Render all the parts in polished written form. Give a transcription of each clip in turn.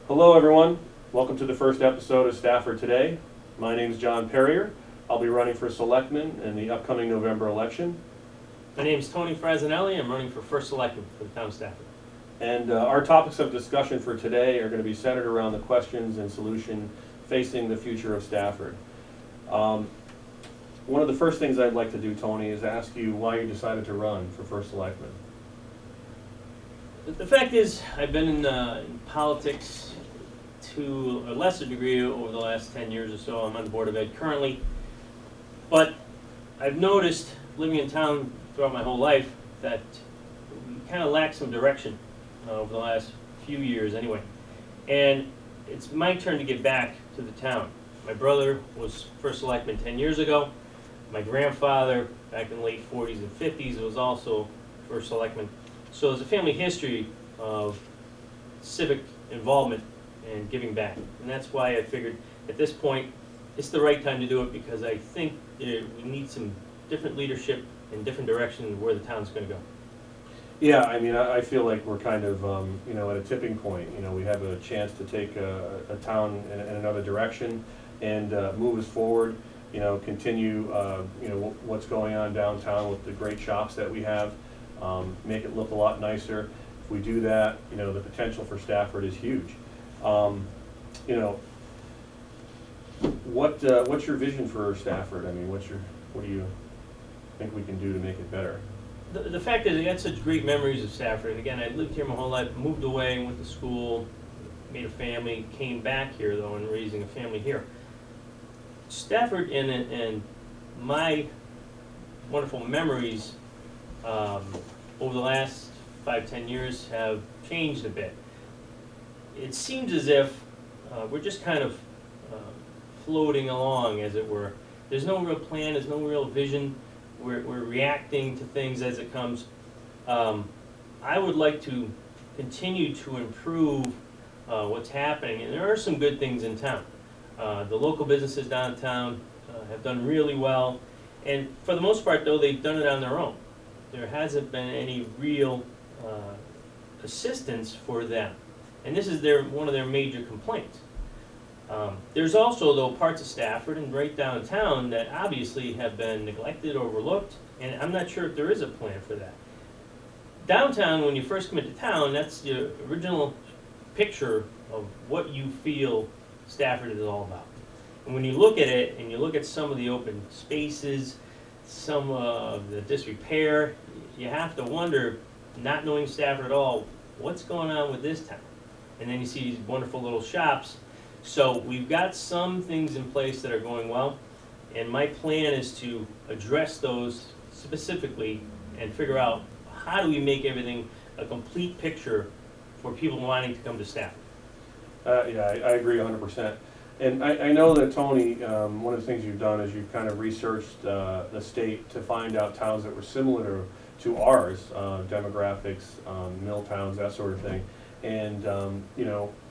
Hello everyone, welcome to the first episode of Stafford Today. My name is John Perrier. I'll be running for Selectmen in the upcoming November election. My name is Tony Frasinelli. I'm running for first selectman for the town of Stafford. And our topics of discussion for today are going to be centered around the questions and solution facing the future of Stafford. One of the first things I'd like to do, Tony, is ask you why you decided to run for first selectman. The fact is, I've been in politics to a lesser degree over the last 10 years or so. I'm on the Board of Ed currently. But I've noticed, living in town throughout my whole life, that we kind of lack some direction over the last few years anyway. And it's my turn to get back to the town. My brother was first selectman 10 years ago. My grandfather, back in the late 40s and 50s, was also first selectman. So there's a family history of civic involvement and giving back. And that's why I figured at this point it's the right time to do it, because I think we need some different leadership and different direction where the town's going to go. Yeah, I mean, I feel like we're kind of, at a tipping point. We have a chance to take a town in another direction and move us forward. Continue, what's going on downtown with the great shops that we have, make it look a lot nicer. If we do that, the potential for Stafford is huge. What's your vision for Stafford? I mean, what do you think we can do to make it better? The fact is, I got such great memories of Stafford. And again, I lived here my whole life, moved away, went to school, made a family, came back here though, and raising a family here. Stafford and my wonderful memories over the last 5-10 years have changed a bit. It seems as if we're just kind of floating along, as it were. There's no real plan, there's no real vision. We're reacting to things as it comes. I would like to continue to improve what's happening, and there are some good things in town. The local businesses downtown have done really well, and for the most part though, they've done it on their own. There hasn't been any real assistance for them, and this is one of their major complaints. There's also though parts of Stafford and right downtown that obviously have been neglected, overlooked, and I'm not sure if there is a plan for that. Downtown, when you first come into town, that's the original picture of what you feel Stafford is all about. And when you look at it, and you look at some of the open spaces, some of the disrepair, you have to wonder, not knowing Stafford at all, what's going on with this town? And then you see these wonderful little shops. So we've got some things in place that are going well, and my plan is to address those specifically and figure out how do we make everything a complete picture for people wanting to come to Stafford. Yeah, I agree 100%. And I know that, Tony, one of the things you've done is you've kind of researched the state to find out towns that were similar to ours, demographics, mill towns, that sort of thing. And,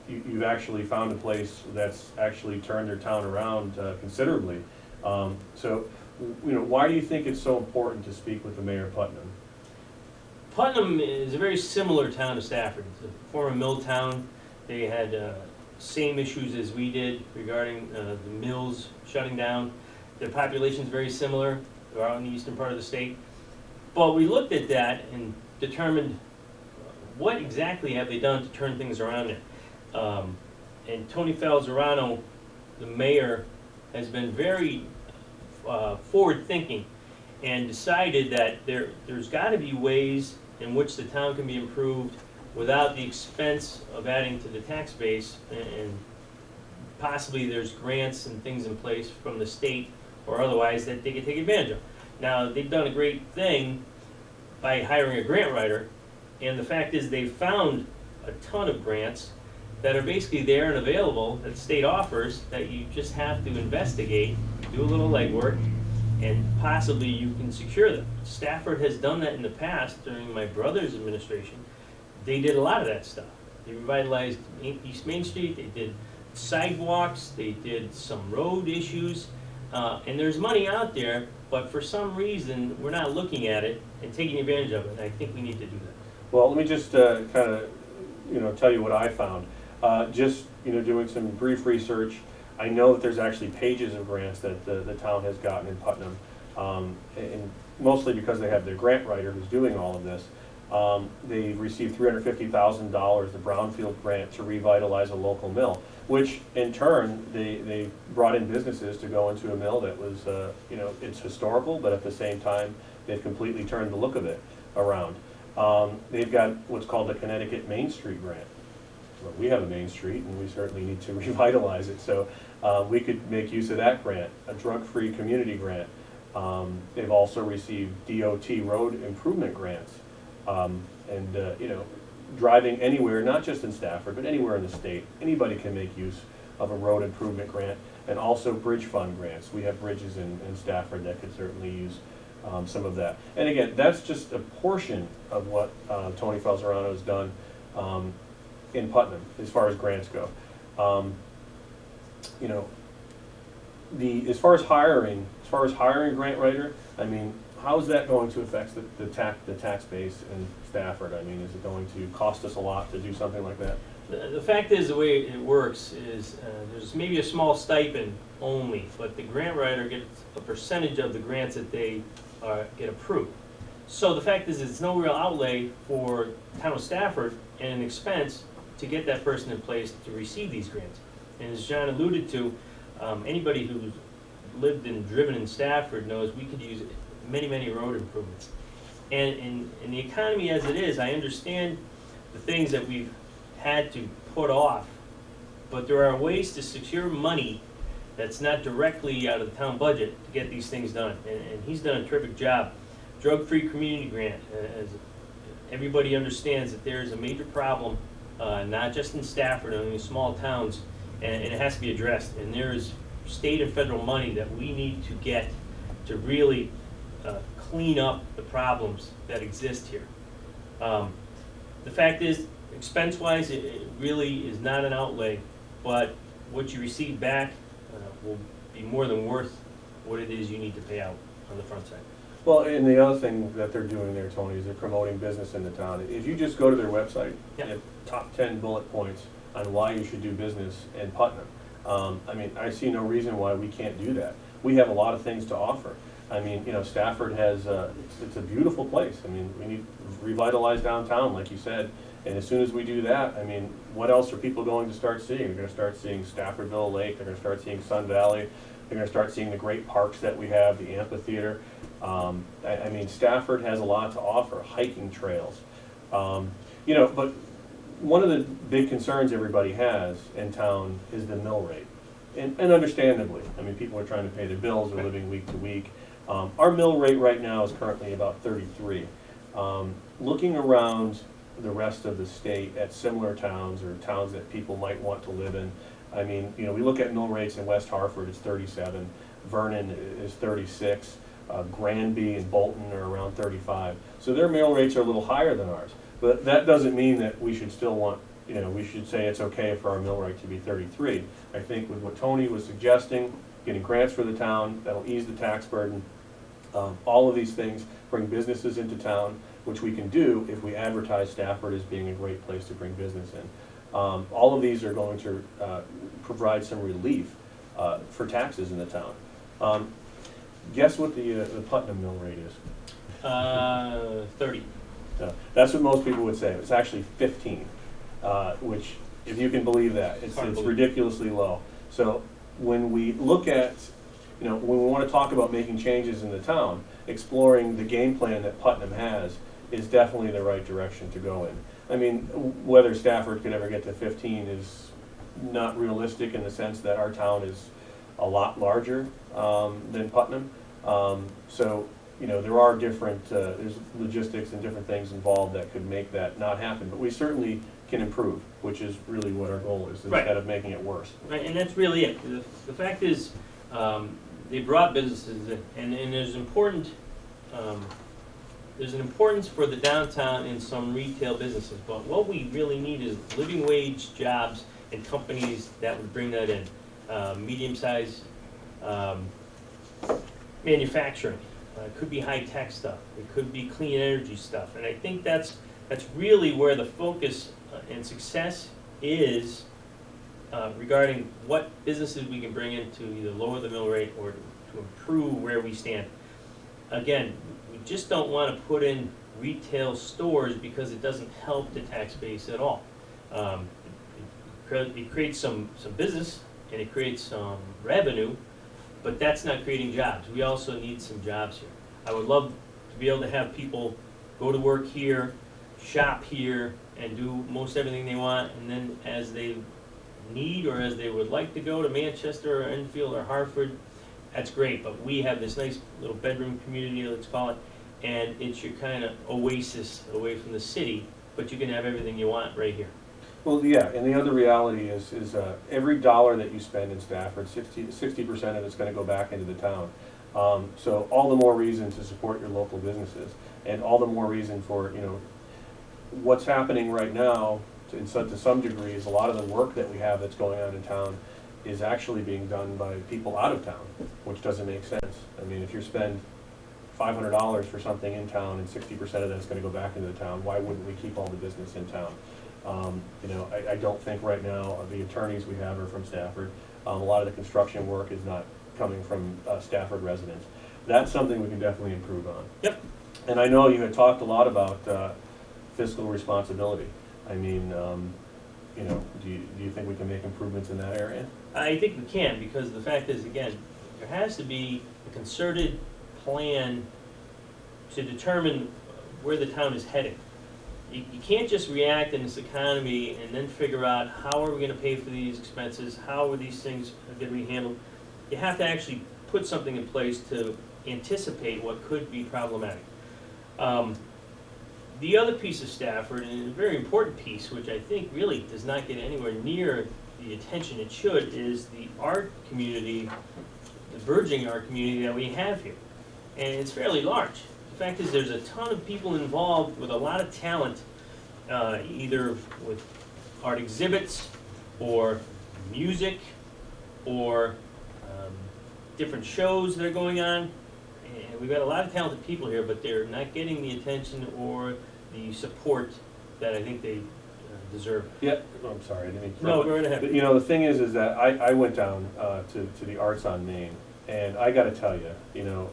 you've actually found a place that's actually turned their town around considerably. So, why do you think it's so important to speak with the mayor of Putnam? Putnam is a very similar town to Stafford. It's a former mill town. They had same issues as we did regarding the mills shutting down. Their population is very similar. They're out in the eastern part of the state. But we looked at that and determined what exactly have they done to turn things around there. And Tony Falzerano, the mayor, has been very forward-thinking and decided that there's got to be ways in which the town can be improved without the expense of adding to the tax base, and possibly there's grants and things in place from the state or otherwise that they can take advantage of. Now, they've done a great thing by hiring a grant writer, and the fact is they've found a ton of grants that are basically there and available that the state offers, that you just have to investigate, do a little legwork, and possibly you can secure them. Stafford has done that in the past during my brother's administration. They did a lot of that stuff. They revitalized East Main Street, they did sidewalks, they did some road issues, and there's money out there, but for some reason, we're not looking at it and taking advantage of it, and I think we need to do that. Well, let me just kind of, tell you what I found. Just, doing some brief research, I know that there's actually pages of grants that the town has gotten in Putnam, and mostly because they have their grant writer who's doing all of this. They received $350,000, the Brownfield grant, to revitalize a local mill, which in turn, they brought in businesses to go into a mill that was, it's historical, but at the same time, they've completely turned the look of it around. They've got what's called the Connecticut Main Street grant. Well, we have a Main Street, and we certainly need to revitalize it, so we could make use of that grant, a drug-free community grant. They've also received DOT road improvement grants. Driving anywhere, not just in Stafford, but anywhere in the state, anybody can make use of a road improvement grant, and also bridge fund grants. We have bridges in Stafford that could certainly use some of that. And again, that's just a portion of what Tony Falzerano has done in Putnam as far as grants go. As far as hiring a grant writer, I mean, how is that going to affect the tax base in Stafford? I mean, is it going to cost us a lot to do something like that? The fact is, the way it works is there's maybe a small stipend only, but the grant writer gets a percentage of the grants that they get approved. So the fact is, it's no real outlay for town of Stafford and an expense to get that person in place to receive these grants. And as John alluded to, anybody who's lived and driven in Stafford knows we could use many road improvements. And in the economy as it is, I understand the things that we've had to put off, but there are ways to secure money that's not directly out of the town budget to get these things done. And he's done a terrific job. Drug-free community grant, as everybody understands that there's a major problem, not just in Stafford, only in small towns, and it has to be addressed. And there is state and federal money that we need to get to really clean up the problems that exist here. The fact is, expense-wise, it really is not an outlay, but what you receive back will be more than worth what it is you need to pay out on the front side. Well, and the other thing that they're doing there, Tony, is they're promoting business in the town. If you just go to their website, Yeah. they have top 10 bullet points on why you should do business in Putnam. I mean, I see no reason why we can't do that. We have a lot of things to offer. I mean, Stafford has, it's a beautiful place. I mean, we need to revitalize downtown, like you said. And as soon as we do that, I mean, what else are people going to start seeing? They're going to start seeing Staffordville Lake, they're going to start seeing Sun Valley, they're going to start seeing the great parks that we have, the amphitheater. I mean, Stafford has a lot to offer, hiking trails. But one of the big concerns everybody has in town is the mill rate. And understandably, I mean, people are trying to pay their bills, they're living week to week. Our mill rate right now is currently about 33. Looking around the rest of the state at similar towns or towns that people might want to live in, I mean, we look at mill rates in West Hartford, it's 37. Vernon is 36. Granby and Bolton are around 35. So their mill rates are a little higher than ours. But that doesn't mean that we should still want, we should say it's okay for our mill rate to be 33. I think with what Tony was suggesting, getting grants for the town, that'll ease the tax burden. All of these things bring businesses into town, which we can do if we advertise Stafford as being a great place to bring business in. All of these are going to provide some relief for taxes in the town. Guess what the Putnam mill rate is? 30. That's what most people would say. It's actually 15, which, if you can believe that, it's ridiculously low. So when we look at, when we want to talk about making changes in the town, exploring the game plan that Putnam has is definitely the right direction to go in. I mean, whether Stafford could ever get to 15 is not realistic in the sense that our town is a lot larger than Putnam. There are different, there's logistics and different things involved that could make that not happen. But we certainly can improve, which is really what our goal is, instead of making it worse. Right, and that's really it. The fact is, they brought businesses in, and there's an importance for the downtown in some retail businesses. But what we really need is living wage jobs and companies that would bring that in. Medium-sized manufacturing. It could be high-tech stuff. It could be clean energy stuff. And I think that's really where the focus and success is regarding what businesses we can bring in to either lower the mill rate or to improve where we stand. Again, we just don't want to put in retail stores because it doesn't help the tax base at all. It creates some business and it creates some revenue, but that's not creating jobs. We also need some jobs here. I would love to be able to have people go to work here, shop here, and do most everything they want, and then as they need or as they would like to go to Manchester or Enfield or Hartford, that's great, but we have this nice little bedroom community, let's call it, and it's your kind of oasis away from the city, but you can have everything you want right here. Well, yeah, and the other reality is every dollar that you spend in Stafford, 60% of it's gonna go back into the town. So all the more reason to support your local businesses, and all the more reason for, what's happening right now, to some degree, is a lot of the work that we have that's going on in town is actually being done by people out of town, which doesn't make sense. I mean, if you spend $500 for something in town and 60% of that's gonna go back into the town, why wouldn't we keep all the business in town? I don't think right now the attorneys we have are from Stafford. A lot of the construction work is not coming from Stafford residents. That's something we can definitely improve on. Yep. And I know you had talked a lot about fiscal responsibility. I mean, do you think we can make improvements in that area? I think we can, because the fact is, again, there has to be a concerted plan to determine where the town is heading. You can't just react in this economy and then figure out how are we gonna pay for these expenses, how are these things gonna be handled. You have to actually put something in place to anticipate what could be problematic. The other piece of Stafford, and a very important piece, which I think really does not get anywhere near the attention it should, is the art community, the burgeoning art community that we have here. And it's fairly large. The fact is, there's a ton of people involved with a lot of talent, either with art exhibits, or music, or different shows that are going on. And we've got a lot of talented people here, but they're not getting the attention or the support that I think they deserve. Yeah, I'm sorry, I didn't mean to. No, go right ahead. But, the thing is that I went down to the Arts on Main, and I gotta tell you,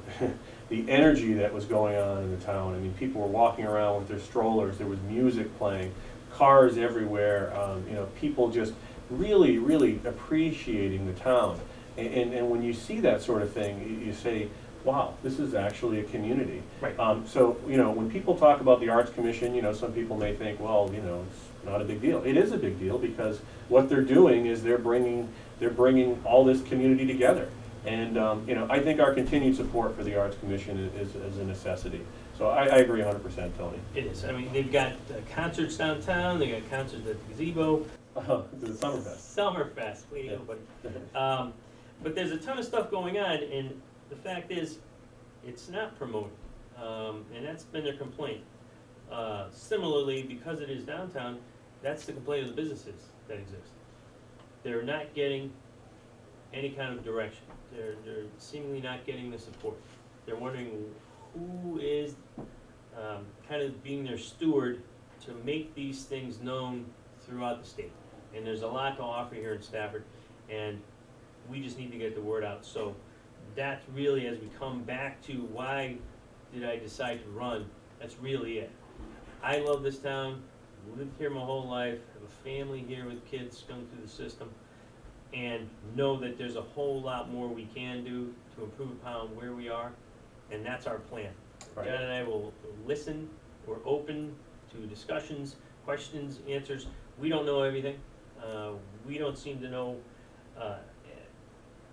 the energy that was going on in the town, I mean, people were walking around with their strollers, there was music playing, cars everywhere, people just really, really appreciating the town. And when you see that sort of thing, you say, wow, this is actually a community. Right. So, when people talk about the Arts Commission, some people may think, well, it's not a big deal. It is a big deal, because what they're doing is they're bringing all this community together. And, I think our continued support for the Arts Commission is a necessity. So I agree 100%, Tony. It is. I mean, they've got concerts downtown, they got concerts at the gazebo. Oh, the Summerfest. Summerfest, way to go, buddy. But there's a ton of stuff going on, and the fact is, it's not promoted, and that's been their complaint. Similarly, because it is downtown, that's the complaint of the businesses that exist. They're not getting any kind of direction. They're seemingly not getting the support. They're wondering who is kind of being their steward to make these things known throughout the state. And there's a lot to offer here in Stafford, and we just need to get the word out. So that's really, as we come back to why did I decide to run, that's really it. I love this town, lived here my whole life, have a family here with kids going through the system, and know that there's a whole lot more we can do to improve upon where we are, and that's our plan. Right. John and I will listen, we're open to discussions, questions, answers. We don't know everything. We don't seem to know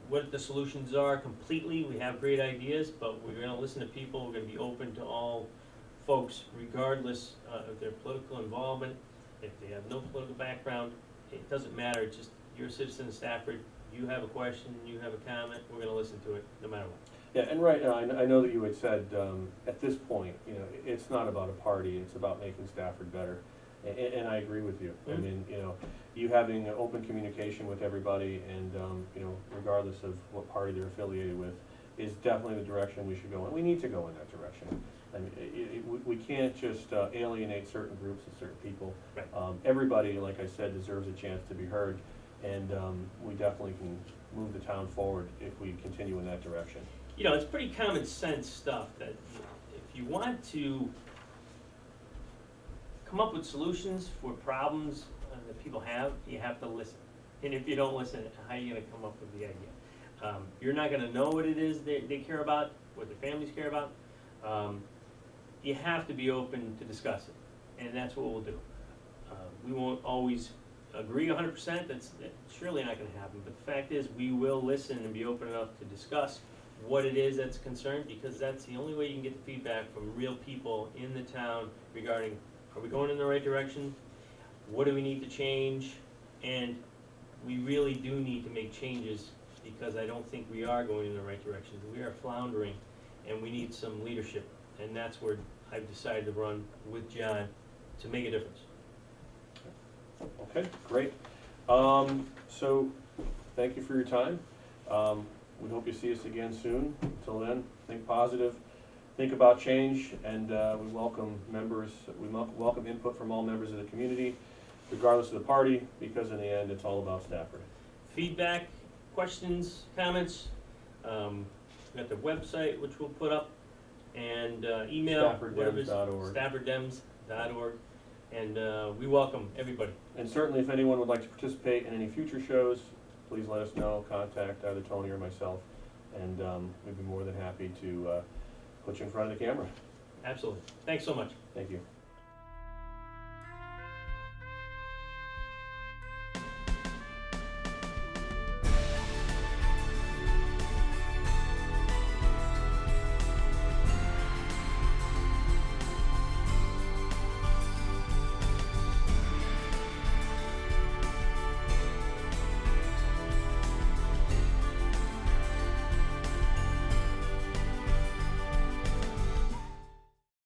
what the solutions are completely. We have great ideas, but we're gonna listen to people, we're gonna be open to all folks, regardless of their political involvement. If they have no political background, it doesn't matter, it's just, you're a citizen of Stafford, you have a question, you have a comment, we're gonna listen to it, no matter what. Yeah, and right now, I know that you had said, at this point, it's not about a party, it's about making Stafford better. And I agree with you. I mean, you having open communication with everybody and, regardless of what party they're affiliated with, is definitely the direction we should go in. We need to go in that direction. I mean, we can't just alienate certain groups and certain people. Right. Everybody, like I said, deserves a chance to be heard. And we definitely can move the town forward if we continue in that direction. You know, it's pretty common sense stuff that if you want to come up with solutions for problems that people have, you have to listen. And if you don't listen, how are you gonna come up with the idea? You're not gonna know what it is they care about, what their families care about. You have to be open to discuss it, and that's what we'll do. We won't always agree 100%, that's surely not gonna happen, but the fact is, we will listen and be open enough to discuss what it is that's concerned, because that's the only way you can get the feedback from real people in the town regarding, are we going in the right direction? What do we need to change? And we really do need to make changes, because I don't think we are going in the right direction. We are floundering, and we need some leadership, and that's where I've decided to run with John to make a difference. Okay, great. So, thank you for your time. We hope you see us again soon. Until then, think positive, think about change, and we welcome welcome input from all members of the community, regardless of the party, because in the end, it's all about Stafford. Feedback, questions, comments, we got the website, which we'll put up, and email. StaffordDems.org. StaffordDems.org, and we welcome everybody. And certainly, if anyone would like to participate in any future shows, please let us know, contact either Tony or myself, and we'd be more than happy to put you in front of the camera. Absolutely. Thanks so much. Thank you.